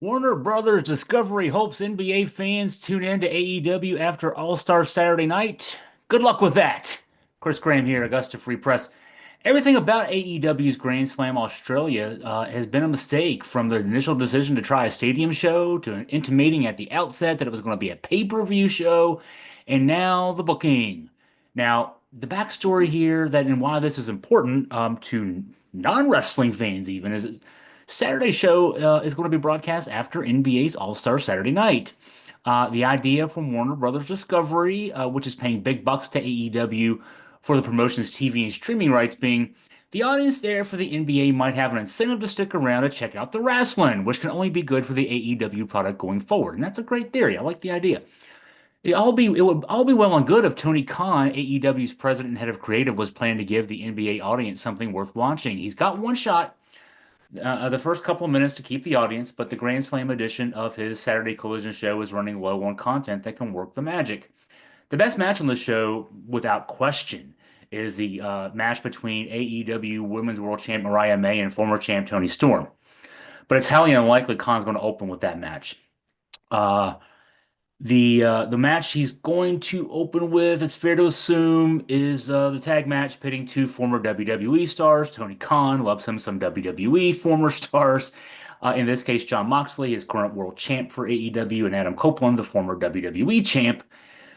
Warner Brothers Discovery hopes NBA fans tune in to AEW after All-Star Saturday night. Good luck with that. Chris Graham here, Augusta Free Press. Everything about AEW's Grand Slam Australia has been a mistake, from the initial decision to try a stadium show to intimating at the outset that it was going to be a pay-per-view show, and now the booking. Now, the backstory here that and why this is important to non-wrestling fans even is Saturday's show is going to be broadcast after NBA's All-Star Saturday Night. The idea from Warner Brothers Discovery, which is paying big bucks to AEW for the promotion's TV and streaming rights, being the audience there for the NBA might have an incentive to stick around to check out the rasslin, which can only be good for the AEW product going forward. And that's a great theory. I like the idea. It would all be well and good if Tony Khan, AEW's president and head of creative, was planning to give the NBA audience something worth watching. He's got one shot, the first couple of minutes to keep the audience, but the Grand Slam edition of his Saturday Collision show is running low on content that can work the magic. The best match on the show, without question, is the match between AEW Women's World Champ Mariah May and former champ Tony Storm. But it's highly unlikely Khan's going to open with that match. Uh, the match he's going to open with, it's fair to assume, is the tag match pitting two former WWE stars. Tony Khan loves him some WWE former stars. In this case, Jon Moxley, his current world champ for AEW, and Adam Copeland, the former WWE champ,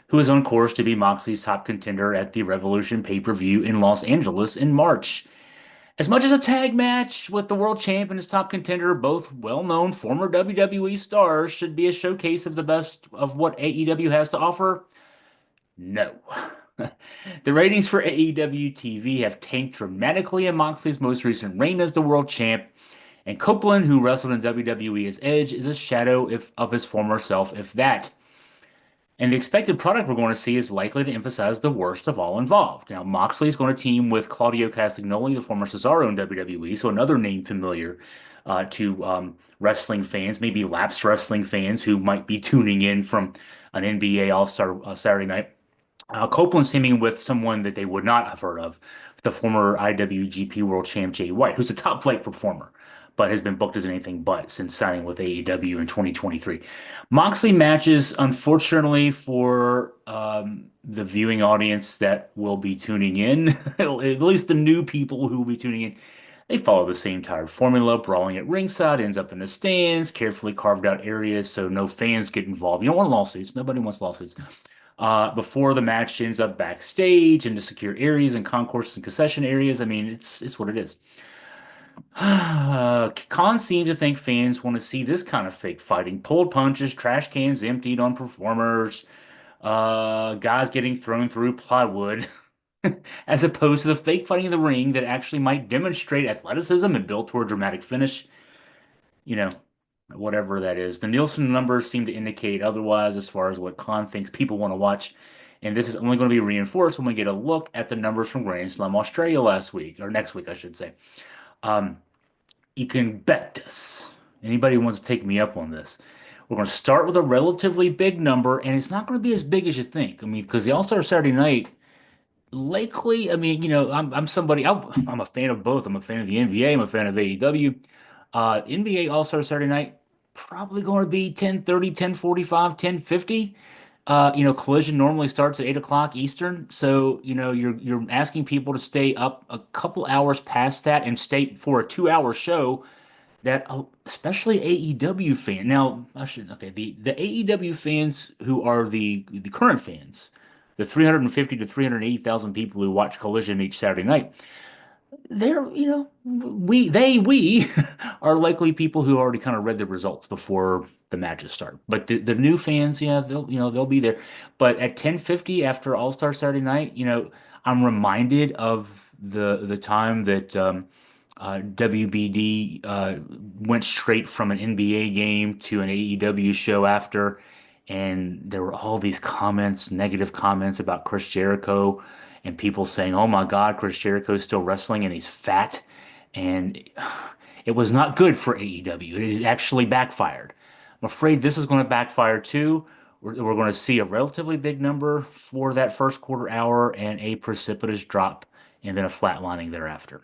who is on course to be Moxley's top contender at the Revolution pay-per-view in Los Angeles in March. As much as a tag match with the world champ and his top contender, both well-known former WWE stars, should be a showcase of the best of what AEW has to offer, no. The ratings for AEW TV have tanked dramatically in Moxley's most recent reign as the world champ, and Copeland, who wrestled in WWE as Edge, is a shadow of his former self, if that. And the expected product we're going to see is likely to emphasize the worst of all involved. Now, Moxley is going to team with Claudio Castagnoli, the former Cesaro in WWE, so another name familiar to wrestling fans, maybe lapsed wrestling fans who might be tuning in from an NBA All-Star Saturday night. Copeland's teaming with someone that they would not have heard of, the former IWGP World Champ Jay White, who's a top flight performer, but has been booked as anything but since signing with AEW in 2023. Moxley matches, unfortunately, for the viewing audience that will be tuning in, at least the new people who will be tuning in, they follow the same tired formula. Brawling at ringside ends up in the stands, carefully carved out areas so no fans get involved. You don't want lawsuits. Nobody wants lawsuits. Before the match ends up backstage into secure areas and concourses and concession areas. I mean, it's what it is. Khan seems to think fans want to see this kind of fake fighting. Pulled punches, trash cans emptied on performers, guys getting thrown through plywood, as opposed to the fake fighting in the ring that actually might demonstrate athleticism and build toward a dramatic finish. You know, whatever that is. The Nielsen numbers seem to indicate otherwise as far as what Khan thinks people want to watch. And this is only going to be reinforced when we get a look at the numbers from Grand Slam Australia last week, or next week, I should say. Um, you can bet this. Anybody who wants to take me up on this. We're going to start with a relatively big number, and it's not going to be as big as you think. I mean, because the All-Star Saturday night, likely, I mean, I'm somebody, I'm a fan of both. I'm a fan of the NBA, I'm a fan of AEW. NBA All-Star Saturday night, probably going to be 10:30, 10:45, 10:50. Collision normally starts at 8 o'clock Eastern. So, you're asking people to stay up a couple hours past that and stay for a 2 hour show that, especially AEW fan. Now, okay, the AEW fans who are the current fans, the 350 to 380,000 people who watch Collision each Saturday night, they're, we are likely people who already kind of read the results before the matches start. But the new fans, yeah, they'll be there. But at 10:50 after All-Star Saturday night, I'm reminded of the time that WBD went straight from an NBA game to an AEW show after, and there were all these comments, negative comments about Chris Jericho, and people saying, "Oh my God, Chris Jericho is still wrestling and he's fat," and it was not good for AEW. It actually backfired. I'm afraid this is going to backfire too. We're going to see a relatively big number for that first quarter hour and a precipitous drop, and then a flatlining thereafter.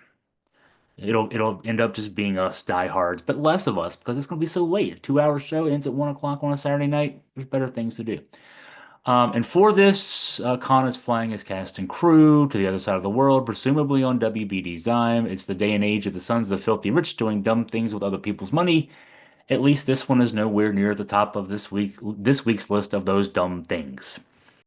It'll end up just being us diehards, but less of us because it's gonna be so late. A 2 hour show ends at 1 o'clock on a Saturday night. There's better things to do. And for this, Khan is flying his cast and crew to the other side of the world, presumably on WBD dime. It's the day and age of the sons of the filthy rich doing dumb things with other people's money. At least this one is nowhere near the top of this week's list of those dumb things.